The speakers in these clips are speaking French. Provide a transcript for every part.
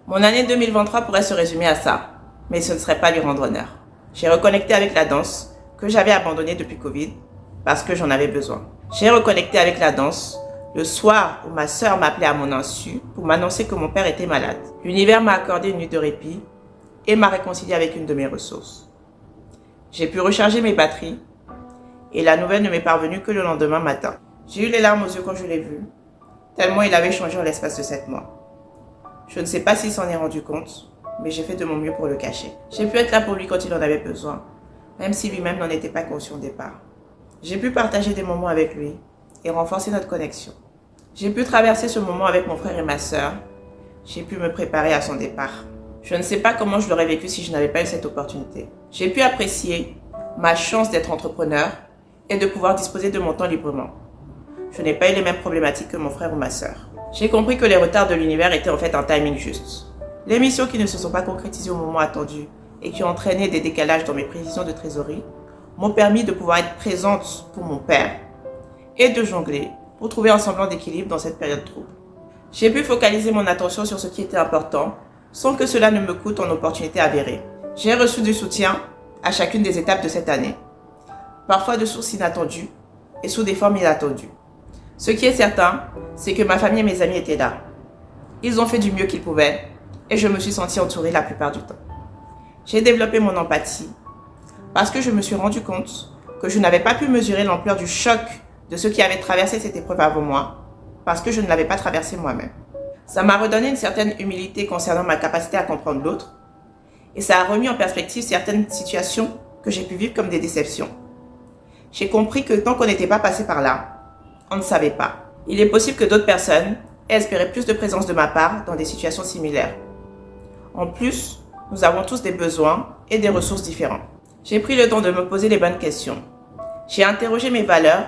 Mon année 2023 pourrait se résumer à ça, mais ce ne serait pas lui rendre honneur. J'ai reconnecté avec la danse que j'avais abandonnée depuis Covid parce que j'en avais besoin. J'ai reconnecté avec la danse le soir où ma sœur m'appelait à mon insu pour m'annoncer que mon père était malade. L'univers m'a accordé une nuit de répit et m'a réconcilié avec une de mes ressources. J'ai pu recharger mes batteries et la nouvelle ne m'est parvenue que le lendemain matin. J'ai eu les larmes aux yeux quand je l'ai vu, tellement il avait changé en l'espace de 7 mois. Je ne sais pas s'il s'en est rendu compte, mais j'ai fait de mon mieux pour le cacher. J'ai pu être là pour lui quand il en avait besoin, même si lui-même n'en était pas conscient au départ. J'ai pu partager des moments avec lui et renforcer notre connexion. J'ai pu traverser ce moment avec mon frère et ma sœur. J'ai pu me préparer à son départ. Je ne sais pas comment je l'aurais vécu si je n'avais pas eu cette opportunité. J'ai pu apprécier ma chance d'être entrepreneur et de pouvoir disposer de mon temps librement. Je n'ai pas eu les mêmes problématiques que mon frère ou ma sœur. J'ai compris que les retards de l'univers étaient en fait un timing juste. Les missions qui ne se sont pas concrétisées au moment attendu et qui ont entraîné des décalages dans mes prévisions de trésorerie m'ont permis de pouvoir être présente pour mon père et de jongler pour trouver un semblant d'équilibre dans cette période trouble. J'ai pu focaliser mon attention sur ce qui était important sans que cela ne me coûte en opportunité avérée. J'ai reçu du soutien à chacune des étapes de cette année, parfois de sources inattendues et sous des formes inattendues. Ce qui est certain, c'est que ma famille et mes amis étaient là. Ils ont fait du mieux qu'ils pouvaient et je me suis sentie entourée la plupart du temps. J'ai développé mon empathie parce que je me suis rendu compte que je n'avais pas pu mesurer l'ampleur du choc de ceux qui avaient traversé cette épreuve avant moi parce que je ne l'avais pas traversée moi-même. Ça m'a redonné une certaine humilité concernant ma capacité à comprendre l'autre et ça a remis en perspective certaines situations que j'ai pu vivre comme des déceptions. J'ai compris que tant qu'on n'était pas passé par là, on ne savait pas. Il est possible que d'autres personnes aient espéré plus de présence de ma part dans des situations similaires. En plus, nous avons tous des besoins et des ressources différents. J'ai pris le temps de me poser les bonnes questions. J'ai interrogé mes valeurs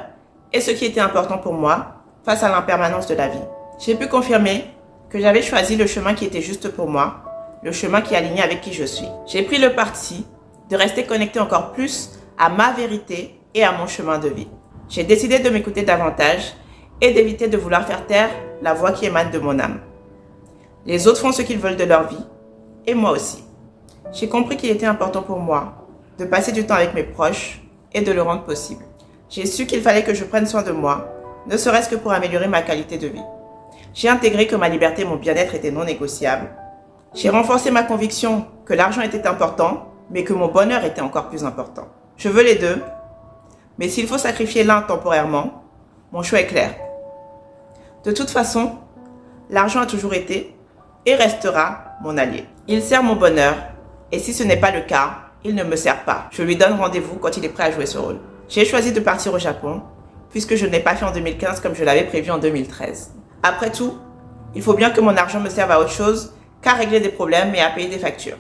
et ce qui était important pour moi face à l'impermanence de la vie. J'ai pu confirmer que j'avais choisi le chemin qui était juste pour moi, le chemin qui est aligné avec qui je suis. J'ai pris le parti de rester connecté encore plus à ma vérité et à mon chemin de vie. J'ai décidé de m'écouter davantage et d'éviter de vouloir faire taire la voix qui émane de mon âme. Les autres font ce qu'ils veulent de leur vie, et moi aussi. J'ai compris qu'il était important pour moi de passer du temps avec mes proches et de le rendre possible. J'ai su qu'il fallait que je prenne soin de moi, ne serait-ce que pour améliorer ma qualité de vie. J'ai intégré que ma liberté et mon bien-être étaient non négociables. J'ai renforcé ma conviction que l'argent était important, mais que mon bonheur était encore plus important. Je veux les deux, mais s'il faut sacrifier l'un temporairement, mon choix est clair. De toute façon, l'argent a toujours été et restera mon allié. Il sert mon bonheur et si ce n'est pas le cas, il ne me sert pas. Je lui donne rendez-vous quand il est prêt à jouer ce rôle. J'ai choisi de partir au Japon puisque je ne l'ai pas fait en 2015 comme je l'avais prévu en 2013. Après tout, il faut bien que mon argent me serve à autre chose qu'à régler des problèmes et à payer des factures.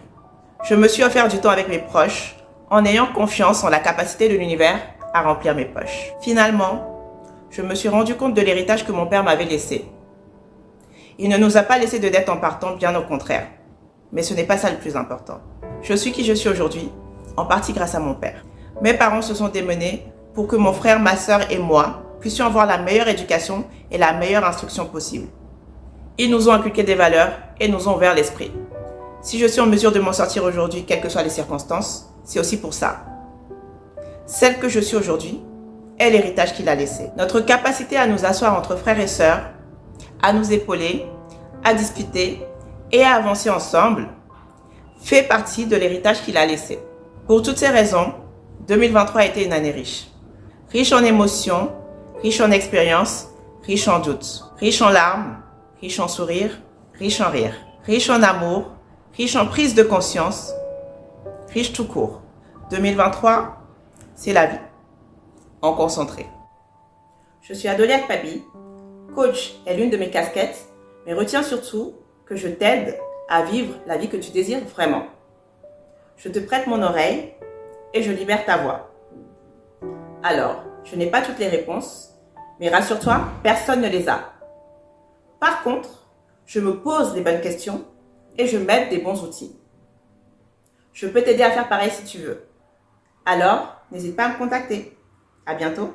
Je me suis offert du temps avec mes proches en ayant confiance en la capacité de l'univers à remplir mes poches. Finalement, je me suis rendu compte de l'héritage que mon père m'avait laissé. Il ne nous a pas laissé de dettes en partant, bien au contraire. Mais ce n'est pas ça le plus important. Je suis qui je suis aujourd'hui, en partie grâce à mon père. Mes parents se sont démenés pour que mon frère, ma sœur et moi puissions avoir la meilleure éducation et la meilleure instruction possible. Ils nous ont inculqué des valeurs et nous ont ouvert l'esprit. Si je suis en mesure de m'en sortir aujourd'hui, quelles que soient les circonstances, c'est aussi pour ça. Celle que je suis aujourd'hui est l'héritage qu'il a laissé. Notre capacité à nous asseoir entre frères et sœurs, à nous épauler, à discuter et à avancer ensemble fait partie de l'héritage qu'il a laissé. Pour toutes ces raisons, 2023 a été une année riche. Riche en émotions, riche en expériences, riche en doutes, riche en larmes, riche en sourires, riche en rires, riche en amour, riche en prise de conscience, riche tout court. 2023, c'est la vie, en concentré. Je suis Adoliette Pabi, coach est l'une de mes casquettes, mais retiens surtout que je t'aide à vivre la vie que tu désires vraiment. Je te prête mon oreille et je libère ta voix. Alors, je n'ai pas toutes les réponses, mais rassure-toi, personne ne les a. Par contre, je me pose les bonnes questions et je m'aide des bons outils. Je peux t'aider à faire pareil si tu veux. Alors, n'hésite pas à me contacter. À bientôt.